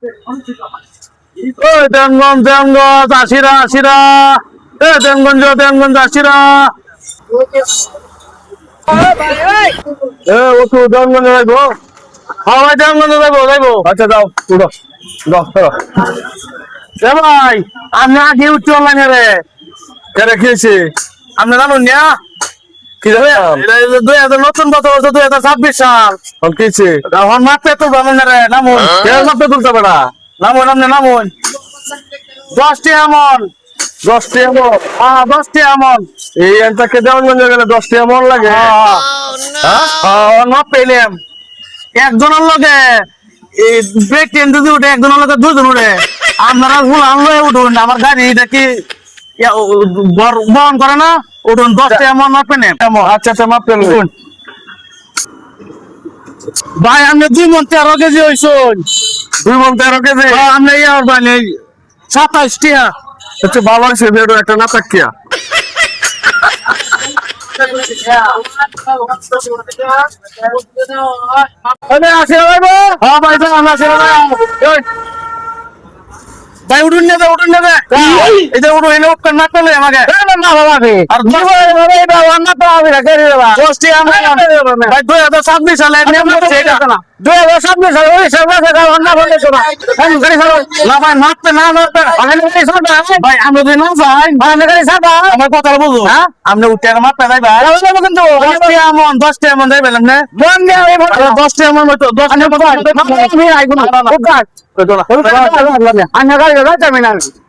ওই দেনগঞ্জ আশিরা দেনগঞ্জ আশিরা ওঠু দেনগঞ্জে যাইবো। হ্যাঁ ভাই দেনগঞ্জে যাইবো। আচ্ছা যাও উঠো ভাই আপনি আগে উঠতে অনলাইনে রে কেন খেয়েছি আপনি জানুন না কি জানেন নতুন বছর 2026 সাল খেয়েছি এখন মাত্র তো জানেন রে নামুন মাত্র তুলতে পারা নামুন আপনি নামুন 10টি এমন 10টি এমন এই এনটাকে দেওয়ানগঞ্জে গেলে 10টি এমন লাগে মাপ পেলাম একজনের লগে এই ব্রেক ট্রেন যদি উঠে একজনের লগে দুজন উঠে আপনারা ভুল আনলো উঠুন আমার গাড়ি এটা কি বহন করে না উঠুন 10টি এমন মাপেন আচ্ছা মাপ পেলেন ভাই আপনি 2 মণ 13 কেজি হইছুন 2 মণ 13 কেজি আপনি ইয়ার মানে 27 টিয়া আচ্ছা ভালো হয়েছে বেরো একটা না তাকিয়া ভাই উঠুন না এটা উঠুন এনে উপকার না করলে আমাকে আর 2026 সালে নিয়ম করছে এটা 2026 সালে ওই সরকার ভাই মারতে না ভাই আমরা যদি না যাই আমার কথা বুঝো আপনি উঠে মারতে যাই ভাই কিন্তু 10টি এমন যাই পেলাম না 10টি এমন 10টি এমন